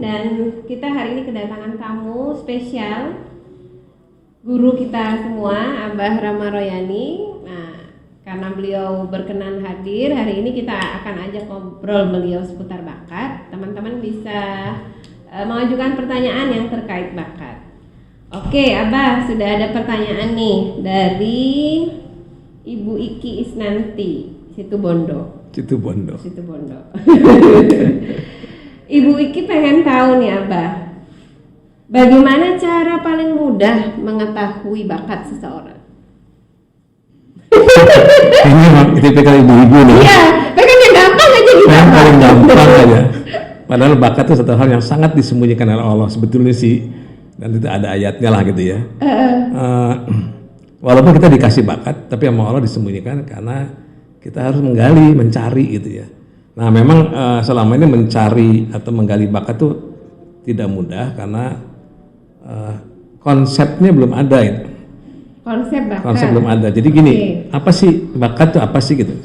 dan kita hari ini kedatangan tamu spesial, guru kita semua, Abah Rama Royani. Nah, karena beliau berkenan hadir, hari ini kita akan ajak ngobrol beliau seputar bakat. Teman-teman bisa mengajukan pertanyaan yang terkait bakat. Oke, Abah, sudah ada pertanyaan nih dari Ibu Iki Isnanti, Situbondo. Ibu Iki pengen tahu nih, Abah, bagaimana cara paling mudah mengetahui bakat seseorang? Ini tipikal ibu-ibu nih. Iya, pengennya gampang aja gitu. Paling gampang aja. Padahal bakat itu satu hal yang sangat disembunyikan oleh Allah sebetulnya sih, dan itu ada ayatnya lah gitu ya. Walaupun kita dikasih bakat, tapi sama Allah disembunyikan karena kita harus menggali, mencari gitu ya. Nah memang selama ini mencari atau menggali bakat itu tidak mudah karena konsepnya belum ada itu. Konsep belum ada. Jadi gini, apa sih bakat itu apa sih gitu?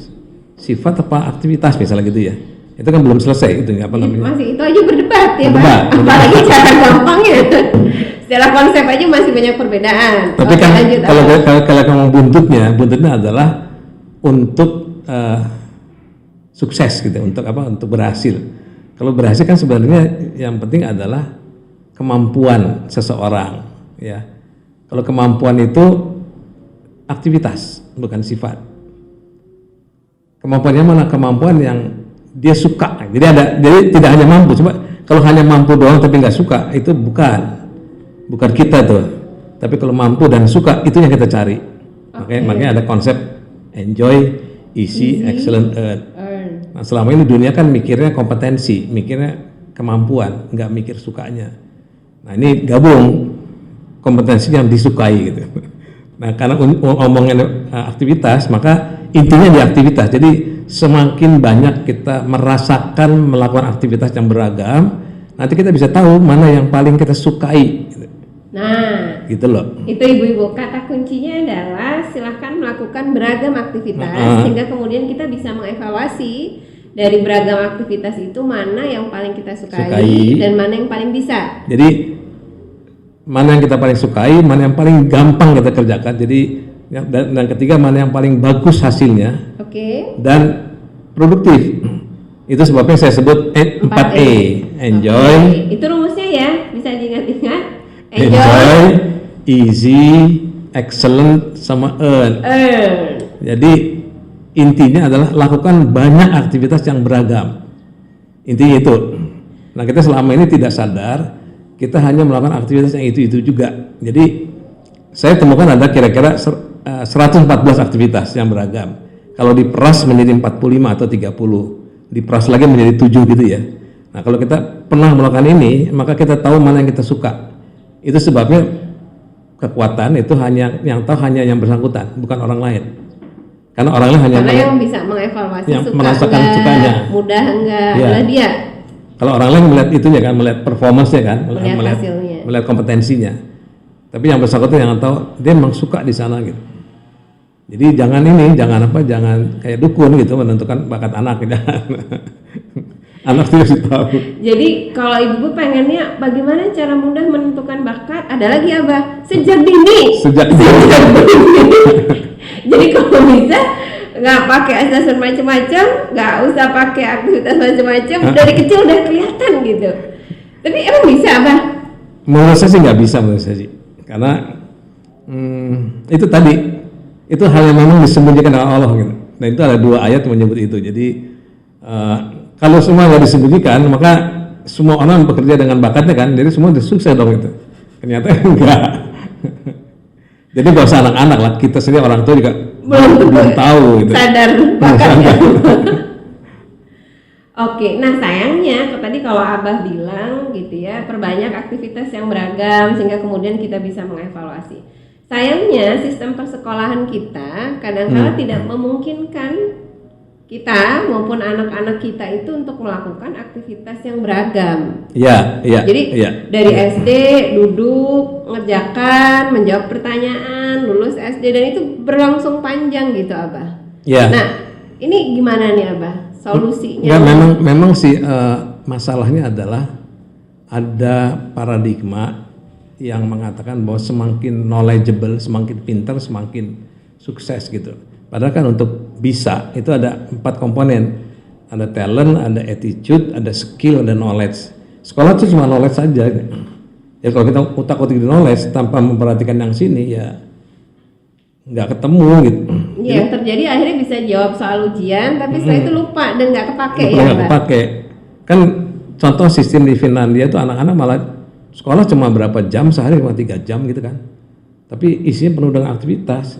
Sifat apa aktivitas misalnya gitu ya? Itu kan belum selesai gitu, apa namanya? Masih itu aja berdebat ya, Bang. Apalagi cara gampangnya. Secara konsep aja masih banyak perbedaan. Tapi kan kalau kamu buntutnya adalah untuk sukses gitu, untuk apa? Untuk berhasil. Kalau berhasil kan sebenarnya yang penting adalah kemampuan seseorang, ya. Kalau kemampuan itu aktivitas, bukan sifat. Kemampuannya mana? Kemampuan yang dia suka. Jadi tidak hanya mampu. Coba kalau hanya mampu doang tapi nggak suka, itu bukan kita tuh. Tapi kalau mampu dan suka, itu yang kita cari. Makanya ada konsep enjoy, easy, excellent, earn. Nah, selama ini dunia kan mikirnya kompetensi, mikirnya kemampuan, nggak mikir sukanya. Nah ini gabung kompetensi yang disukai gitu. Nah karena ngomongin aktivitas, maka intinya di aktivitas. Jadi semakin banyak kita merasakan melakukan aktivitas yang beragam, nanti kita bisa tahu mana yang paling kita sukai. Nah, gitu loh. Itu ibu-ibu, kata kuncinya adalah silahkan melakukan beragam aktivitas sehingga kemudian kita bisa mengevaluasi dari beragam aktivitas itu mana yang paling kita sukai dan mana yang paling bisa. Jadi mana yang kita paling sukai, mana yang paling gampang kita kerjakan. Jadi dan ketiga mana yang paling bagus hasilnya. Dan produktif. Itu sebabnya saya sebut 4E. Enjoy. Itu rumusnya ya, bisa diingat-ingat. Enjoy, easy, excellent, sama earn. Jadi intinya adalah lakukan banyak aktivitas yang beragam. Intinya itu. Nah kita selama ini tidak sadar, kita hanya melakukan aktivitas yang itu juga. Jadi saya temukan ada kira-kira 114 aktivitas yang beragam. Kalau diperas menjadi 45 atau 30, diperas lagi menjadi 7 gitu ya. Nah kalau kita pernah melakukan ini, maka kita tahu mana yang kita suka. Itu sebabnya kekuatan itu hanya yang tahu hanya yang bersangkutan, bukan orang lain. Karena orang lain hanya yang bisa mengevaluasi yang suka merasakan enggak, sukanya, mudah enggak, ya. Adalah dia. Kalau orang lain melihat itunya kan, melihat performance-nya kan, melihat kompetensinya. Tapi yang bersangkutan yang tahu dia memang suka di sana gitu. Jadi jangan kayak dukun gitu menentukan bakat anak. Anak harus tahu. Jadi kalau ibu pengennya bagaimana cara mudah menentukan bakat, ada lagi Abah, sejak dini. Jadi kalau bisa nggak pakai asesmen macam-macam, nggak usah pakai aktivitas macam-macam, dari kecil udah kelihatan gitu. Tapi emang bisa Abah? Menurut saya sih nggak bisa, karena itu tadi, itu hal yang memang disembunyikan oleh Allah gitu. Nah itu ada 2 ayat yang menyebut itu. Jadi kalau semua nggak disembunyikan, maka semua orang bekerja dengan bakatnya kan, jadi semua udah sukses dong itu. Ternyata enggak. Jadi gak usah anak-anak lah, kita sendiri orang tua juga belum tahu gitu. Sadar bakatnya. Oke, nah sayangnya tadi kalau Abah bilang gitu ya, perbanyak aktivitas yang beragam sehingga kemudian kita bisa mengevaluasi. Sayangnya sistem persekolahan kita kadang-kala tidak memungkinkan kita maupun anak-anak kita itu untuk melakukan aktivitas yang beragam. Iya. Jadi dari SD duduk, ngerjakan, menjawab pertanyaan, lulus SD dan itu berlangsung panjang gitu Abah. Iya. Nah, ini gimana nih Abah solusinya? Ya memang sih masalahnya adalah ada paradigma yang mengatakan bahwa semakin knowledgeable, semakin pintar, semakin sukses gitu. Padahal kan untuk bisa itu ada 4 komponen. Ada talent, ada attitude, ada skill, ada knowledge. Sekolah itu cuma knowledge saja. Ya kalau kita utak-utik di knowledge tanpa memperhatikan yang sini ya nggak ketemu gitu. Iya, yang terjadi akhirnya bisa jawab soal ujian, tapi setelah itu lupa dan nggak kepake ya, Nggak Pak? kepake. Kan contoh sistem di Finlandia itu anak-anak malah sekolah cuma berapa jam sehari, cuma 3 jam gitu kan. Tapi isinya penuh dengan aktivitas.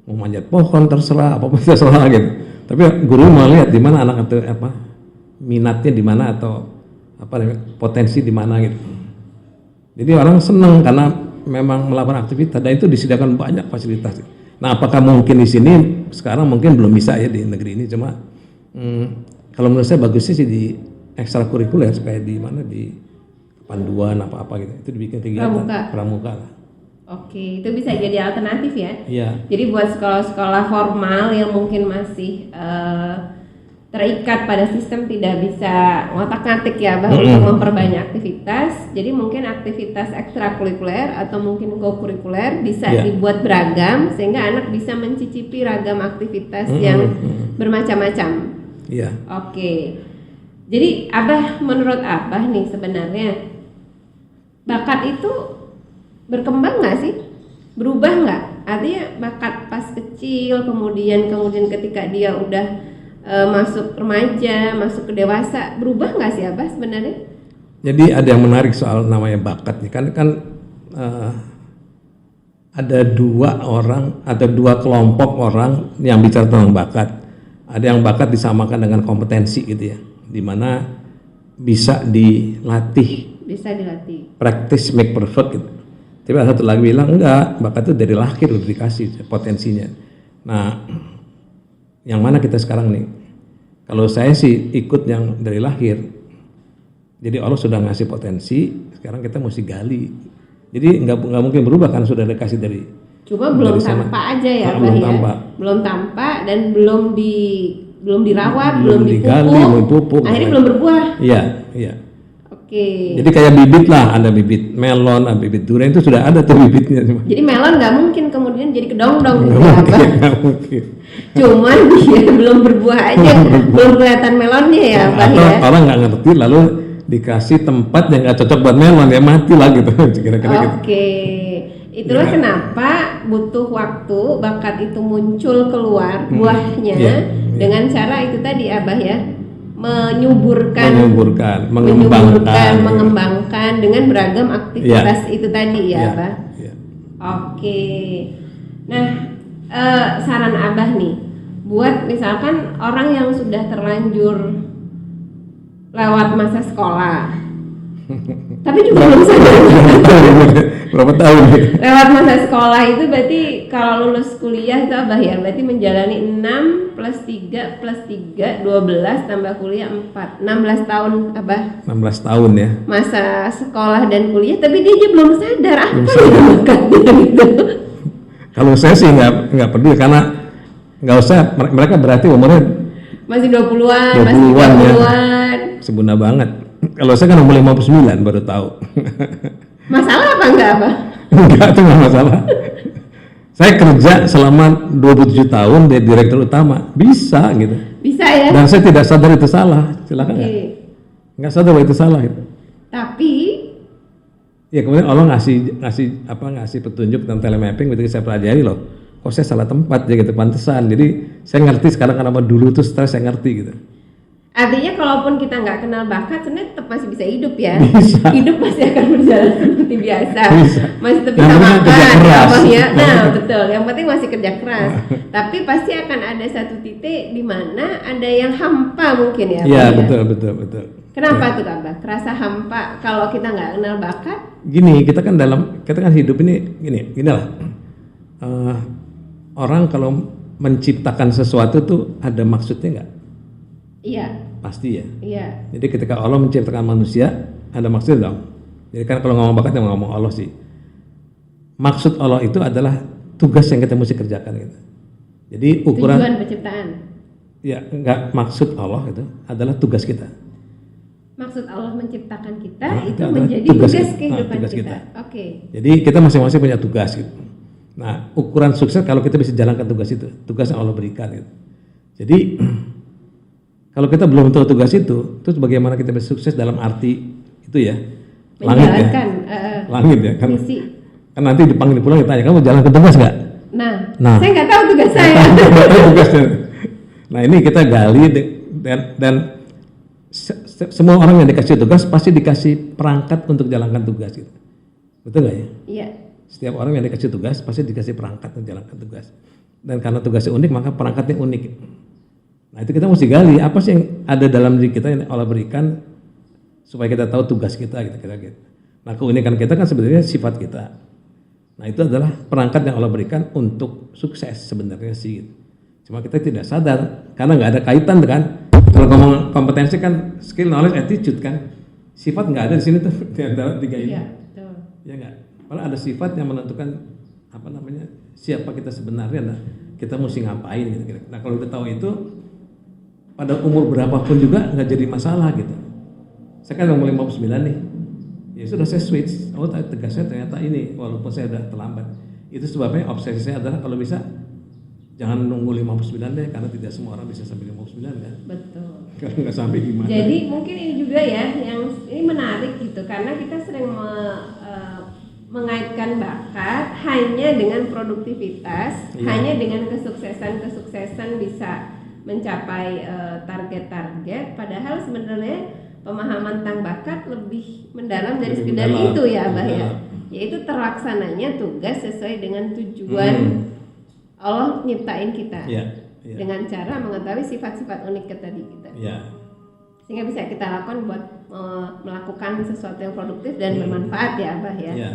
Mau manjat pohon terserah, apapun terserah gitu. Tapi guru mau lihat di mana anak itu minatnya di mana atau potensi di mana gitu. Jadi orang senang karena memang melakukan aktivitas dan itu disediakan banyak fasilitas. Nah, apakah mungkin di sini sekarang mungkin belum bisa ya di negeri ini, cuma kalau menurut saya bagusnya sih di ekstrakurikuler kayak di mana di panduan apa-apa gitu. Itu dibikin kegiatan pramuka lah. Oke, itu bisa jadi alternatif ya. Iya. Jadi buat sekolah-sekolah formal yang mungkin masih terikat pada sistem tidak bisa ngotak-ngatik ya, Bah, untuk memperbanyak aktivitas. Jadi mungkin aktivitas ekstrakurikuler atau mungkin co-kurikuler bisa dibuat beragam sehingga anak bisa mencicipi ragam aktivitas yang bermacam-macam. Iya. Oke. Jadi Abah, menurut Abah nih sebenarnya bakat itu berkembang nggak sih? Berubah nggak? Artinya bakat pas kecil, kemudian ketika dia udah masuk remaja, masuk ke dewasa, berubah nggak sih Abah sebenarnya? Jadi ada yang menarik soal namanya bakat nih, kan ada 2 orang atau 2 kelompok orang yang bicara tentang bakat. Ada yang bakat disamakan dengan kompetensi gitu ya, dimana bisa dilatih. Bisa dilatih. Practice make perfect gitu. Tapi ada satu lagi bilang enggak, bakat itu dari lahir udah dikasih potensinya. Nah, yang mana kita sekarang nih? Kalau saya sih ikut yang dari lahir. Jadi Allah sudah ngasih potensi, sekarang kita mesti gali. Jadi nggak mungkin berubah kan sudah dikasih dari. Cuma belum tampak aja ya, Bah ya. Belum tampak dan belum dirawat, belum dipupuk. Akhirnya belum berbuah. Iya, iya. Oke. Jadi kayak bibit lah, ada bibit melon, ada bibit durian, itu sudah ada tuh bibitnya. Jadi melon nggak mungkin kemudian jadi kedong-dong gitu ya, apa? mungkin. Cuman dia belum berbuah aja, belum kelihatan melonnya ya, Pak Atau ya. orang nggak ngerti lalu dikasih tempat yang nggak cocok buat melon, ya mati lah gitu, kira-kira gitu. Oke. Itulah kenapa butuh waktu bakat itu muncul keluar buahnya dengan cara itu tadi Abah ya. menyuburkan, mengembangkan dengan beragam aktivitas itu tadi ya, Abah. Oke. Nah, saran Abah nih, buat misalkan orang yang sudah terlanjur lewat masa sekolah, tapi juga belum sadar. Berapa tahun? Lewat masa sekolah itu berarti kalau lulus kuliah itu Abah ya, berarti menjalani 6 plus 3 plus 3 12 tambah kuliah 4 16 tahun Abah. 16 tahun ya. Masa sekolah dan kuliah, tapi dia aja belum sadar apa yang bakatnya gitu. Kalau saya sih nggak peduli karena nggak usah, mereka berarti umurnya masih 20-an, masih 30-an. Ya. Sebuna banget. Kalau saya kan umur 59 baru tahu. Masalah apa enggak, Abah? Enggak, itu nggak masalah. Saya kerja selama 27 tahun jadi direktur utama, bisa gitu. Bisa ya? Dan saya tidak sadar itu salah, silakan nggak sadar bahwa itu salah gitu. Tapi ya kemudian Allah ngasih petunjuk tentang telemapping, begitu saya pelajari loh, kok saya salah tempat ya gitu, pantesan. Jadi saya ngerti sekarang karena dulu tuh stres, saya ngerti gitu. Artinya kalaupun kita nggak kenal bakat, sebenarnya tetap masih bisa hidup ya. Bisa. Hidup pasti akan berjalan seperti biasa. Bisa. Masih tetap bisa makan, ya. Nah, betul. Yang penting masih kerja keras. Tapi pasti akan ada satu titik di mana ada yang hampa mungkin ya. Iya, betul. Kenapa tuh Abah? Kerasa hampa kalau kita nggak kenal bakat? Gini, kita kan hidup ini gini lah. Orang kalau menciptakan sesuatu tuh ada maksudnya nggak? Iya. Pasti ya. Iya. Jadi ketika Allah menciptakan manusia, ada maksud dong. Jadi kan kalau ngomong bakat, yang ngomong Allah sih. Maksud Allah itu adalah tugas yang kita mesti kerjakan gitu. Jadi ukuran tujuan penciptaan. Ya, enggak, maksud Allah itu adalah tugas kita. Maksud Allah menciptakan kita Nah, itu adalah menjadi tugas kita. kehidupan Tugas kita. Oke. Jadi kita masing-masing punya tugas gitu. Nah, ukuran sukses kalau kita bisa jalankan tugas itu, tugas yang Allah berikan gitu. Jadi kalau kita belum tahu tugas itu, terus bagaimana kita bisa sukses dalam arti itu ya? Langit ya. Menjalankan Langit ya kan. misi. Kan nanti dipanggil pulang ditanya, kamu jalan ke tugas nggak? Nah, saya nggak tahu tugas saya. Tugasnya. Nah ini kita gali dan semua orang yang dikasih tugas pasti dikasih perangkat untuk jalankan tugas gitu. Betul nggak ya? Iya. Setiap orang yang dikasih tugas pasti dikasih perangkat untuk jalankan tugas. Dan karena tugasnya unik maka perangkatnya unik. Nah itu kita mesti gali apa sih yang ada dalam diri kita yang Allah berikan supaya kita tahu tugas kita gitu kira-kira. Nah keunikan kita kan sebenarnya sifat kita. Nah itu adalah perangkat yang Allah berikan untuk sukses sebenarnya sih. Cuma kita tidak sadar karena nggak ada kaitan kan. Kalau ngomong kompetensi kan skill, knowledge, attitude kan. Sifat nggak ada di sini tuh di antara tiga ini. Iya, betul. Ya nggak. Padahal ada sifat yang menentukan apa namanya siapa kita sebenarnya. Nah kita mesti ngapain gitu. Nah kalau udah tahu itu pada umur berapapun juga nggak jadi masalah gitu. Saya kan umur 59 nih. Ya sudah saya switch. Oh tegasnya ternyata ini walaupun saya udah terlambat. Itu sebabnya obsesi saya adalah kalau bisa jangan nunggu 59 deh karena tidak semua orang bisa sampai 59 kan. Betul. Kalau nggak sampai gimana? Jadi mungkin ini juga ya yang ini menarik gitu karena kita sering mengaitkan bakat hanya dengan produktivitas, Iya. hanya dengan kesuksesan bisa mencapai target-target. Padahal sebenarnya pemahaman tentang bakat lebih mendalam dari Lebih sekedar mendalam. itu ya, Abah ya. Iya. Yaitu terlaksananya tugas sesuai dengan tujuan Allah nyiptain kita. Iya. Iya. Dengan cara mengetahui sifat-sifat unik tadi kita. Iya. Sehingga bisa kita lakukan buat melakukan sesuatu yang produktif dan bermanfaat ya, Abah ya. Iya.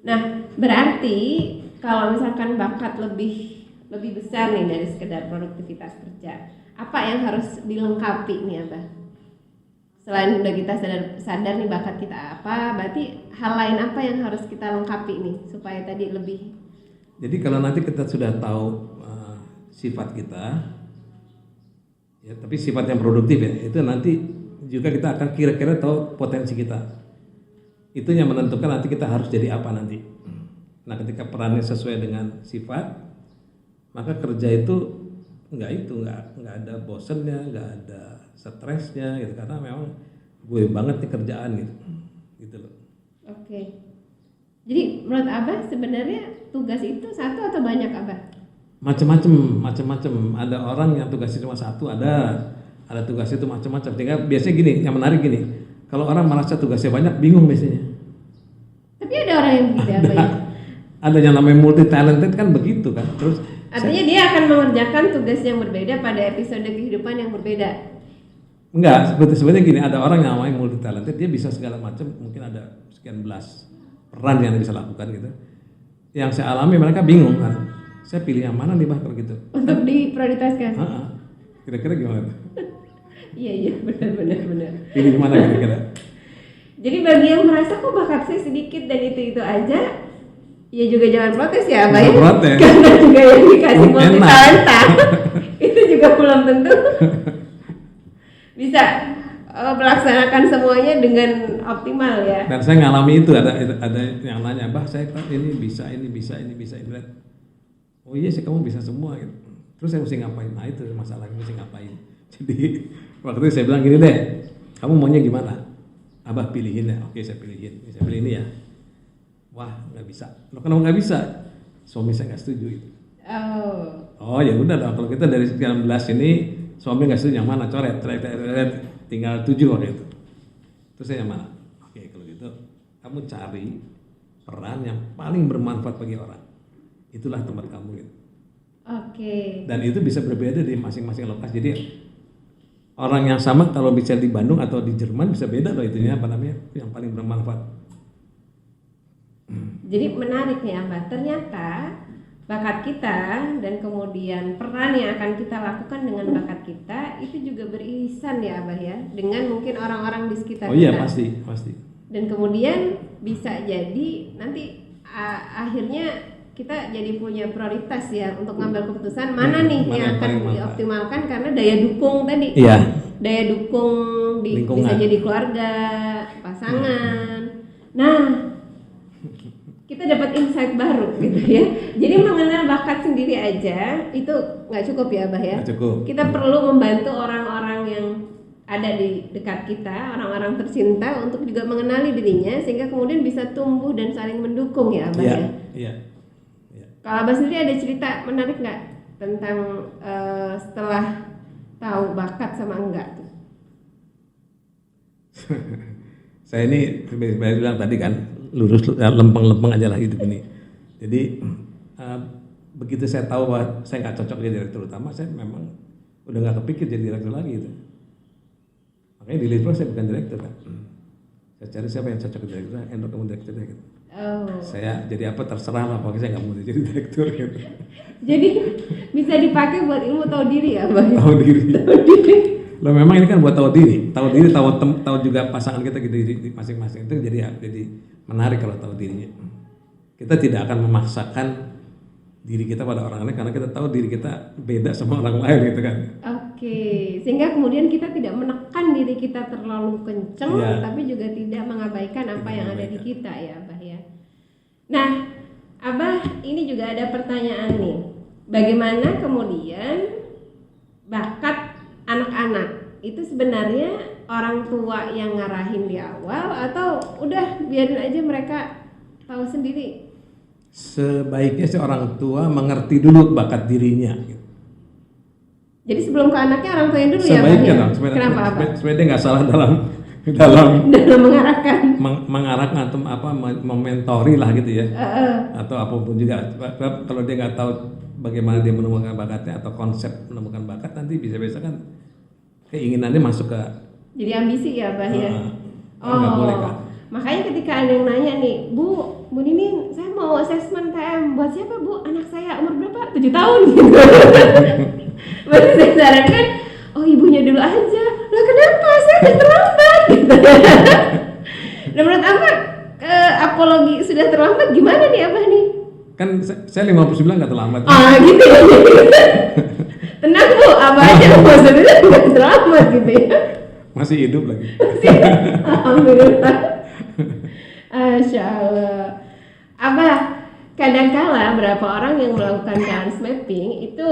Nah, berarti kalau misalkan bakat lebih besar nih dari sekedar produktivitas kerja, apa yang harus dilengkapi nih, Abah? Selain udah kita sadar nih bakat kita apa, berarti hal lain apa yang harus kita lengkapi nih supaya tadi lebih. Jadi kalau nanti kita sudah tahu sifat kita, ya tapi sifat yang produktif ya, itu nanti juga kita akan kira-kira tahu potensi kita. Itu yang menentukan nanti kita harus jadi apa nanti. Nah ketika perannya sesuai dengan sifat, maka kerja itu nggak ada bosennya, nggak ada stresnya gitu karena memang gue banget nih kerjaan gitu loh. Oke. Jadi menurut Abah sebenarnya tugas itu satu atau banyak, Abah? Macam-macam. Ada orang yang tugasnya cuma satu, ada tugasnya itu macam-macam. Tinggal biasanya gini, yang menarik gini. Kalau orang merasa tugasnya banyak, bingung biasanya. Tapi ada orang yang begitu, Abah ya? Ada yang namanya multi talented kan begitu kan. Terus artinya dia akan mengerjakan tugas yang berbeda pada episode kehidupan yang berbeda. enggak, sebenarnya gini, ada orang yang namanya multi talented, dia bisa segala macam, mungkin ada sekian belas peran yang dia bisa lakukan gitu. Yang saya alami mereka bingung kan. Saya pilih yang mana nih Bah kalau gitu? Untuk diprioritaskan. Kira-kira gimana tuh? Iya benar. Pilih mana kira-kira? Jadi bagi yang merasa kok bakat saya sedikit dan itu aja, ya juga jangan protes ya, Abah ya. Protes. Karena juga yang dikasih multi Enak. talenta itu juga belum tentu bisa melaksanakan semuanya dengan optimal ya. Dan saya ngalami itu ada yang nanya, Bah saya kan ini bisa. Oh iya sih kamu bisa semua gitu. Terus saya mesti ngapain? Nah itu masalahnya mesti ngapain. Jadi waktu itu saya bilang gini deh, kamu maunya gimana? Abah pilihin ya. Oke saya pilihin. Saya pilih ini ya. Wah nggak bisa. Lo kenapa nggak bisa? Suami saya nggak setuju. Gitu. Oh ya udah dong. Kalau kita dari sekian belas ini suami nggak setuju yang mana? Coret. Tinggal 7 waktu itu. Terus saya yang mana? Oke kalau gitu kamu cari peran yang paling bermanfaat bagi orang. Itulah tempat kamu gitu. Oke. Dan itu bisa berbeda di masing-masing lokasi. Jadi orang yang sama kalau bisa di Bandung atau di Jerman bisa beda loh itunya apa namanya yang paling bermanfaat. Jadi menarik nih Abah. Ternyata bakat kita dan kemudian peran yang akan kita lakukan dengan bakat kita itu juga beririsan ya Abah ya dengan mungkin orang-orang di sekitar Oh iya kita. pasti. Dan kemudian bisa jadi nanti akhirnya kita jadi punya prioritas ya untuk ngambil keputusan mana nih mana yang akan paling manfaat. dioptimalkan karena daya dukung tadi. Iya. daya dukung Lingkungan. bisa jadi keluarga, pasangan. Nah, kita dapat insight baru gitu ya. Jadi mengenal bakat sendiri aja itu nggak cukup ya, Abah ya. Nggak cukup. Kita perlu membantu orang-orang yang ada di dekat kita, orang-orang tercinta untuk juga mengenali dirinya sehingga kemudian bisa tumbuh dan saling mendukung ya, Abah Iya, ya. iya. Iya. Kalau Abah sendiri ada cerita menarik nggak tentang setelah tahu bakat sama enggak tuh? Saya ini seperti saya bilang tadi kan, lurus lempeng-lempeng aja lah hidup ini. Jadi begitu saya tahu bahwa saya nggak cocok jadi direktur utama, saya memang udah nggak kepikir jadi direktur lagi itu. Makanya di Livro saya bukan direktur kan. Saya cari siapa yang cocok jadi direktur, endor kamu direktur gitu. Oh. Saya jadi apa terserah lah, pokoknya saya nggak mau jadi direktur gitu. Jadi bisa dipakai buat ilmu tahu diri ya, Abah. Tahu diri. Tahu diri. Loh memang ini kan buat tahu diri, tahu juga pasangan kita gitu di masing-masing itu jadi menarik kalau tahu dirinya. Kita tidak akan memaksakan diri kita pada orang lain karena kita tahu diri kita beda sama orang lain gitu kan. Oke, sehingga kemudian kita tidak menekan diri kita terlalu kenceng, Iya. tapi juga tidak mengabaikan apa Tidak yang ada di mengabaikan. kita ya, Abah ya. Nah, Abah ini juga ada pertanyaan nih. Bagaimana kemudian bakat anak-anak itu sebenarnya orang tua yang ngarahin di awal atau udah biarin aja mereka tahu sendiri? Sebaiknya si orang tua mengerti dulu bakat dirinya. Gitu. Jadi sebelum ke anaknya orang tuanya dulu ya, Abah Sebaiknya ya? dong, Kenapa, Abah? supaya dia nggak salah dalam Dalam mengarahkan. mengarahkan atau mementori lah gitu ya. Atau apapun juga. Sebab kalau dia nggak tahu bagaimana dia menemukan bakatnya atau konsep menemukan bakat, nanti bisa-bisa kan keinginannya masuk ke Jadi ambisi ya, Abah ya. nggak boleh kan. Makanya ketika ada yang nanya nih, Bu Ninin, saya mau asesmen TM buat siapa, Bu? Anak saya umur berapa? 7 tahun gitu. Berarti saya sarankan, oh ibunya dulu aja. Lah kenapa? Saya udah terlambat gitu. Nah, menurut Abah, apologi sudah terlambat gimana nih, Abah nih? Kan saya 59 nggak terlambat. Gitu ya. Tenang Bu, Abah aja maksudnya nggak terlambat gitu ya. Masih hidup lagi. Alhamdulillah. Masya Allah. Abah, kadangkala berapa orang yang melakukan talent mapping itu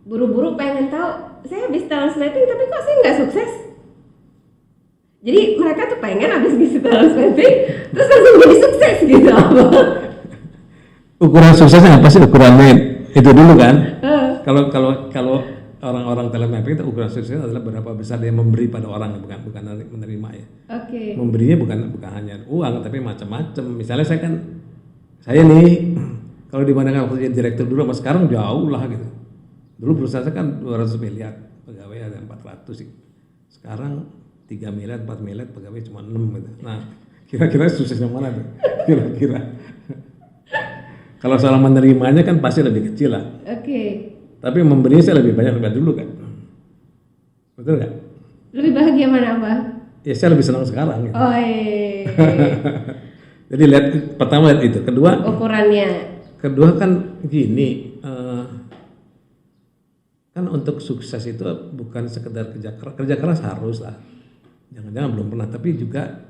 buru-buru pengen tahu, saya habis talent mapping tapi kok saya nggak sukses. Jadi mereka tuh pengen habis ngisi talent mapping terus langsung jadi sukses gitu, Abah. Ukuran suksesnya apa sih ukurannya? Itu dulu kan. Kalau orang-orang talent mapping itu ukuran suksesnya adalah berapa besar dia memberi pada orang, bukan menerima ya. Oke. Memberinya bukan hanya uang tapi macam-macam. Misalnya saya nih kalau dibandingkan waktu jadi direktur dulu sama sekarang jauh lah gitu. Dulu perusahaan saya kan 200 miliar, pegawai ada 400 sih. Sekarang 3 miliar, 4 miliar, pegawai cuma 6 gitu. Nah, kira-kira suksesnya mana tuh? Kira-kira. Kalau soal menerimanya kan pasti lebih kecil lah. Oke. Tapi memberinya saya lebih banyak daripada dulu kan. Betul nggak? Lebih bahagia mana, Abah? Ya saya lebih senang sekarang. Gitu. Oh iya. Jadi pertama lihat itu. Ukurannya. Kedua kan gini. Kan untuk sukses itu bukan sekedar kerja keras harus lah. Jangan-jangan belum pernah. Tapi juga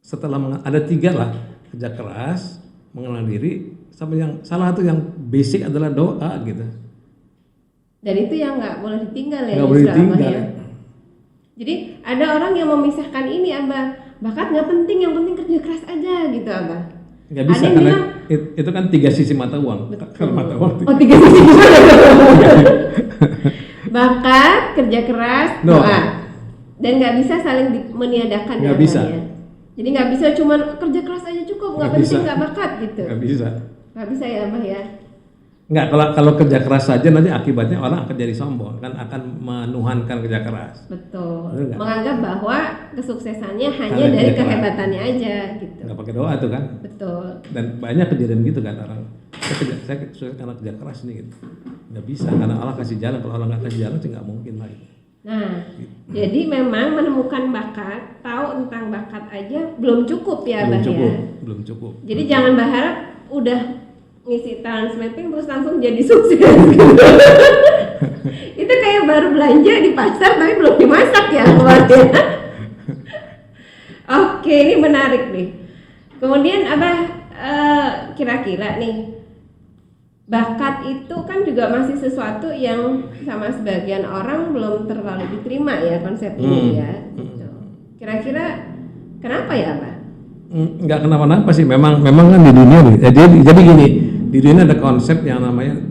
setelah ada 3 lah. Kerja keras, mengenal diri, sampai yang salah satu yang basic adalah doa gitu. Dan itu yang nggak boleh ditinggal ya. Nggak boleh ditinggal. Ya. Jadi ada orang yang memisahkan ini, Abah. Bakat nggak penting, yang penting kerja keras aja gitu, Abah. Nggak bisa karena itu kan 3 sisi mata uang. Kalau mata uang. 3 sisi gimana? Bakat, kerja keras, doa. Dan nggak bisa saling meniadakan. Nggak bisa. Jadi nggak bisa cuma kerja keras aja cukup, nggak penting nggak bakat gitu. Nggak bisa. Nggak bisa ya, Abah ya. Nggak, kalau kerja keras saja nanti akibatnya orang akan jadi sombong, kan akan menuhankan kerja keras. Betul. Menganggap bahwa kesuksesannya hanya Kalian dari kerja kehebatannya aja gitu. Nggak pakai doa tuh kan. Betul. Dan banyak kejadian gitu kan orang. Saya sukses karena kerja keras nih gitu. Nggak bisa karena Allah kasih jalan. Kalau Allah nggak kasih jalan sih nggak mungkin lagi. Nah, jadi memang menemukan bakat, tahu tentang bakat aja belum cukup ya, Abah ya. Belum cukup. Jadi jangan berharap udah ngisi talent mapping terus langsung jadi sukses. Itu kayak baru belanja di pasar tapi belum dimasak ya keluarnya. Oke, ini menarik nih. Kemudian Abah, kira-kira nih, bakat itu kan juga masih sesuatu yang sama sebagian orang belum terlalu diterima ya konsep ini ya. Gitu. Kira-kira kenapa ya Abah? Nggak kenapa-napa sih, memang kan di dunia nih. Jadi gini, di dunia ada konsep yang namanya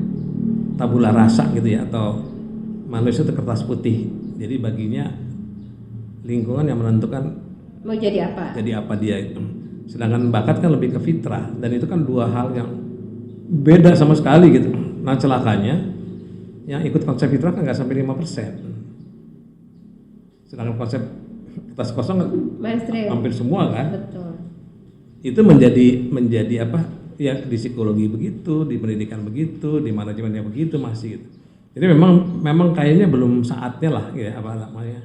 tabula rasa gitu ya, atau manusia itu kertas putih. Jadi baginya lingkungan yang menentukan Mau jadi apa? jadi apa dia itu. Sedangkan bakat kan lebih ke fitrah, dan itu kan dua hal yang beda sama sekali gitu. Nah celakanya yang ikut konsep fitrah kan nggak sampai 5%. Sedangkan konsep kertas kosong Mainstream. hampir semua kan. Betul. Itu menjadi apa ya, di psikologi begitu, di pendidikan begitu, di manajemennya begitu masih gitu. Jadi memang kayaknya belum saatnya lah ya, apa namanya,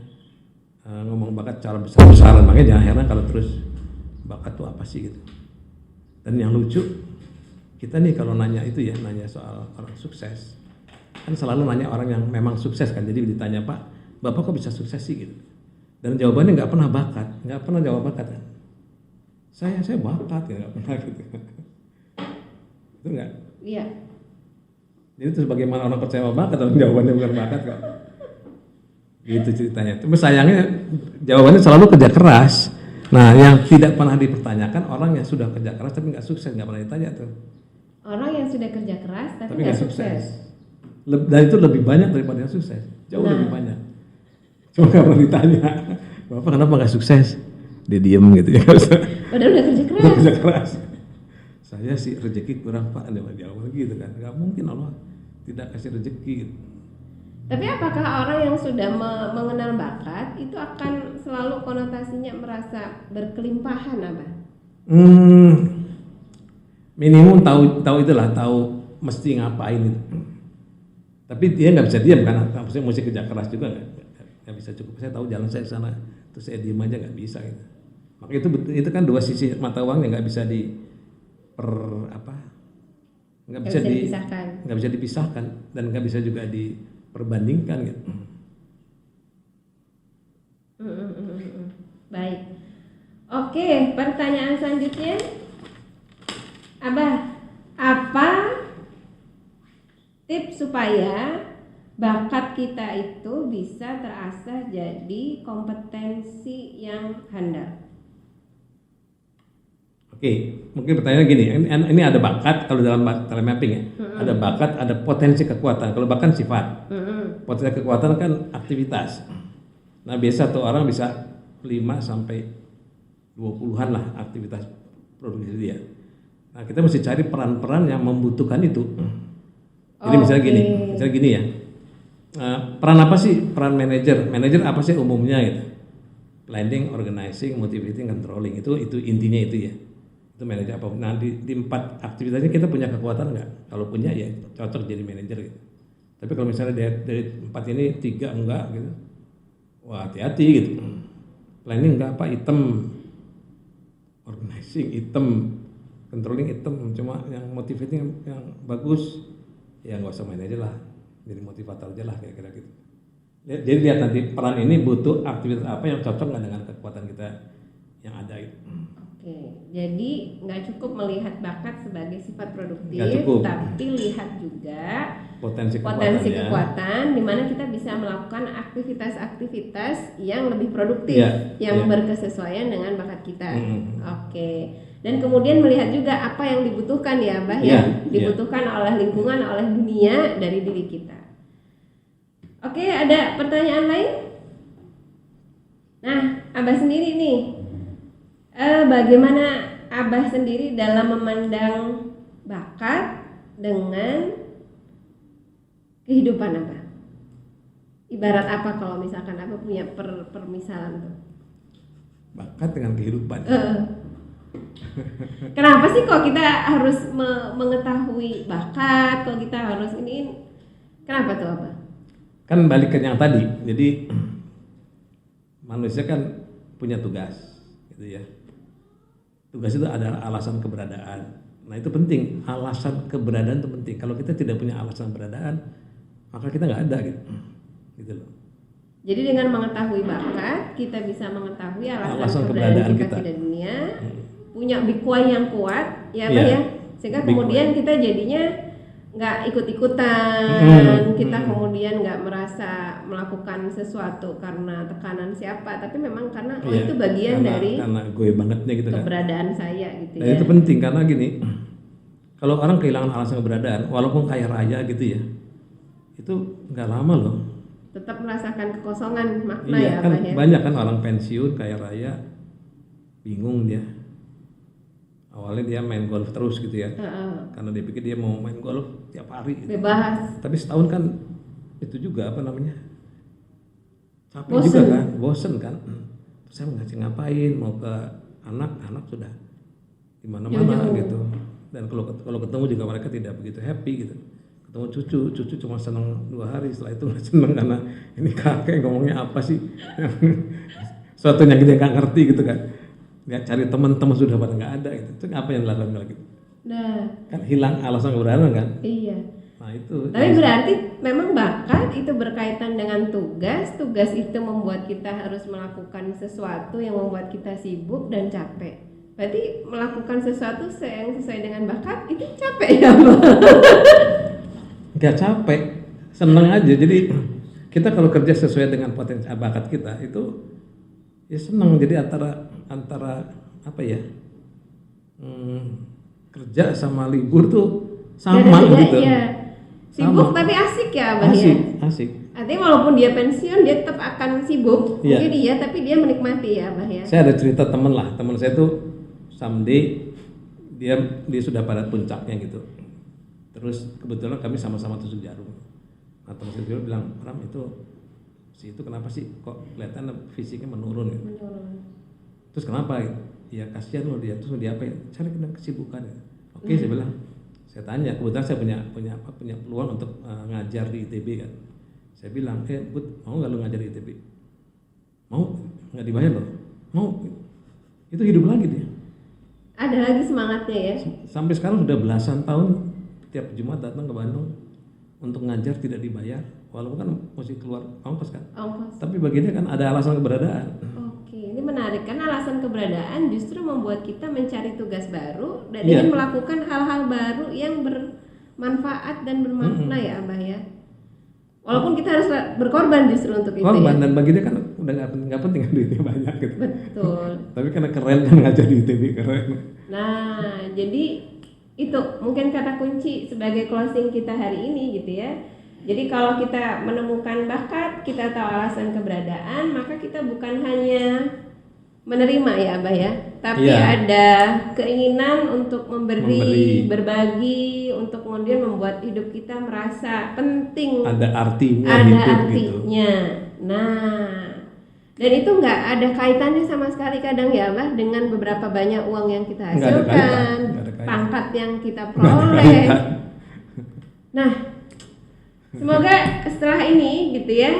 ngomong bakat cara besar-besaran. Makanya jangan heran kalau terus bakat itu apa sih gitu. Dan yang lucu, kita nih kalau nanya itu ya, nanya soal orang sukses, kan selalu nanya orang yang memang sukses kan. Jadi ditanya, Pak, Bapak kok bisa sukses sih gitu. Dan jawabannya nggak pernah bakat, nggak pernah jawab bakat kan. Saya bakat ya, nggak pernah gitu. Itu nggak? Iya. Jadi itu bagaimana orang percaya sama bakat, kalau jawabannya bukan bakat kok. Gitu ceritanya. Tapi sayangnya jawabannya selalu kerja keras. Nah, yang tidak pernah dipertanyakan orang yang sudah kerja keras tapi nggak sukses, nggak pernah ditanya tuh. Orang yang sudah kerja keras tapi Tapi nggak nggak sukses. Dan itu lebih banyak daripada yang sukses, jauh Nah. lebih banyak. Cuma nggak pernah ditanya, Bapak kenapa nggak sukses? Dia diem gitu ya. Padahal udah kerja keras. Udah kerja keras. Saya sih rezeki kurang Pak, dia jawab gitu kan. Nggak mungkin Allah tidak kasih rezeki gitu. Tapi apakah orang yang sudah mengenal bakat itu akan selalu konotasinya merasa berkelimpahan, Abah? Minimum tahu itulah, tahu mesti ngapain itu. Tapi dia nggak bisa diam kan, maksudnya mesti kerja keras juga nggak bisa cukup. Saya tahu jalan saya ke sana, terus saya diam aja nggak bisa gitu. Maka itu kan dua sisi mata uang yang nggak bisa nggak bisa dipisahkan dan nggak bisa juga diperbandingkan gitu. Baik. Oke, pertanyaan selanjutnya, Abah, apa tips supaya bakat kita itu bisa terasah jadi kompetensi yang handal? Oke, mungkin pertanyaannya gini, ini ada bakat kalau dalam telemapping ya, ada bakat, ada potensi kekuatan. Kalau bakat sifat, potensi kekuatan kan aktivitas. Nah biasa tuh orang bisa 5 sampai 20-an lah aktivitas produksi dia. Nah kita mesti cari peran-peran yang membutuhkan itu. Jadi misalnya gini ya, peran apa sih peran manajer? Manajer apa sih umumnya gitu? Planning, organizing, motivating, controlling, itu intinya itu ya. Itu manajer apa? Nah di 4 aktivitasnya kita punya kekuatan nggak? Kalau punya ya cocok jadi manajer gitu. Tapi kalau misalnya dari 4 ini 3 enggak gitu, wah hati-hati gitu. Planning enggak, apa item, organizing item, controlling item, cuma yang motivating yang bagus ya nggak usah manajer lah, jadi motivator aja lah kira-kira gitu. Jadi lihat nanti peran ini butuh aktivitas apa yang cocok nggak dengan kekuatan kita yang ada gitu. Oke, jadi nggak cukup melihat bakat sebagai sifat produktif, tapi lihat juga potensi kekuatan di mana kita bisa melakukan aktivitas-aktivitas yang lebih produktif, yang berkesesuaian dengan bakat kita. Oke, dan kemudian melihat juga apa yang dibutuhkan ya, Abah, yang dibutuhkan oleh lingkungan, oleh dunia dari diri kita. Oke, ada pertanyaan lain? Nah, Abah sendiri nih. Bagaimana Abah sendiri dalam memandang bakat dengan kehidupan Abah? Ibarat apa kalau misalkan Abah punya permisalan tuh? Bakat dengan kehidupan. Kenapa sih kok kita harus mengetahui bakat? Kok kita harus ini? Kenapa tuh Abah? Kan balik ke yang tadi. Jadi manusia kan punya tugas, gitu ya. Tugas itu adalah alasan keberadaan. Nah itu penting, alasan keberadaan itu penting. Kalau kita tidak punya alasan keberadaan, maka kita nggak ada gitu loh. Jadi dengan mengetahui bakat, kita bisa mengetahui alasan Alasan keberadaan keberadaan kita kita. di dunia, punya bikuan yang kuat, ya Pak Iya. ya, sehingga Bikuan. kemudian kita jadinya nggak ikut-ikutan, kita kemudian nggak merasa melakukan sesuatu karena tekanan siapa, tapi memang karena Iya, itu bagian dari karena gue bangetnya gitu kan. keberadaan saya gitu Dan ya. itu penting karena gini, kalau orang kehilangan alasan keberadaan, walaupun kaya raya gitu ya, itu nggak lama loh. Tetap merasakan kekosongan makna Iya ya kan, Pak ya. banyak kan orang pensiun kaya raya, bingung dia. Awalnya dia main golf terus gitu ya, karena dia pikir dia mau main golf tiap hari. Gitu. Bebas. Tapi setahun kan itu juga apa namanya, capek Bosen. juga kan, bosen kan. Terus saya ngasih ngapain, mau ke anak sudah di mana-mana Jauh-jauh. gitu. Dan kalau ketemu juga mereka tidak begitu happy gitu. Ketemu cucu cuma senang 2 hari, setelah itu nggak senang karena ini kakek ngomongnya apa sih, suatu yang kita nggak ngerti gitu kan. Ya, cari teman-teman sudah pada nggak ada gitu. Itu apa yang dilakukan lagi? Nah, Kan hilang alasan keberadaan kan. iya. Nah itu. Tapi berarti memang bakat itu berkaitan dengan tugas. Tugas itu membuat kita harus melakukan sesuatu yang membuat kita sibuk dan capek. Berarti melakukan sesuatu yang sesuai dengan bakat itu capek ya Pak? Nggak capek, senang aja. Jadi kita kalau kerja sesuai dengan potensi bakat kita itu ya senang. Jadi antara apa ya, kerja sama libur tuh sama Beda-beda, gitu. iya. Sibuk Sama. tapi asik ya Abah Asik, ya. asik. Artinya walaupun dia pensiun dia tetap akan sibuk. Iya. Mungkin iya tapi dia menikmati ya Abah ya. Saya ada cerita teman saya tuh someday dia sudah pada puncaknya gitu. Terus kebetulan kami sama-sama tusuk jarum. Nah teman saya juga bilang, Ram itu kenapa sih kok kelihatan fisiknya menurun gitu. Menurun. Terus kenapa? Ya kasihan loh dia. Terus dia apa? Cari kesibukan. Oke, saya bilang. Saya tanya, kebetulan saya punya peluang untuk ngajar di ITB kan. Saya bilang, Bud, mau nggak lu ngajar di ITB? Mau, nggak dibayar loh. Mau. Itu hidup lagi dia. Ada lagi semangatnya ya. Sampai sekarang sudah belasan tahun tiap Jumat datang ke Bandung untuk ngajar tidak dibayar. Walaupun kan mesti keluar ongkos kan. Ongkos. Tapi bagi dia kan ada alasan keberadaan. Oke, ini menarik karena alasan keberadaan justru membuat kita mencari tugas baru dan Iya. ingin melakukan hal-hal baru yang bermanfaat dan bermakna ya Abah ya. Walaupun kita harus berkorban justru untuk itu Korban, ya. dan bagi dia kan udah nggak penting kan duitnya banyak gitu. Betul. Tapi karena keren kan ngajar di ITB keren. Nah, jadi itu mungkin kata kunci sebagai closing kita hari ini gitu ya. Jadi kalau kita menemukan bakat, kita tahu alasan keberadaan, maka kita bukan hanya menerima ya Abah ya, tapi Iya. ada keinginan untuk memberi, berbagi, untuk kemudian membuat hidup kita merasa penting, Ada artinya ada hidup gitu. artinya. Nah, dan itu nggak ada kaitannya sama sekali kadang ya Abah dengan beberapa banyak uang yang kita Nggak ada hasilkan, kaitan, nggak ada kaitan. pangkat yang kita Nggak ada peroleh. kaitan. Nah, semoga setelah ini gitu ya,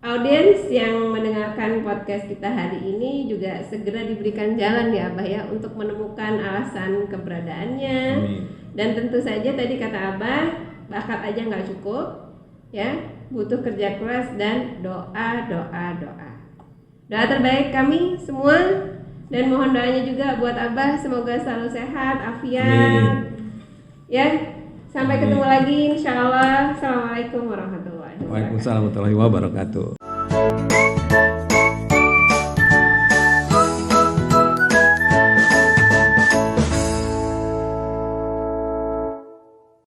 audiens yang mendengarkan podcast kita hari ini juga segera diberikan jalan ya Abah ya untuk menemukan alasan keberadaannya. Amin. Dan tentu saja tadi kata Abah, bakat aja nggak cukup ya, butuh kerja keras dan doa. Doa terbaik kami semua, dan mohon doanya juga buat Abah semoga selalu sehat, afiat. Ya, sampai ketemu lagi insyaallah. Assalamualaikum warahmatullahi wabarakatuh. Waalaikumsalam warahmatullahi wabarakatuh.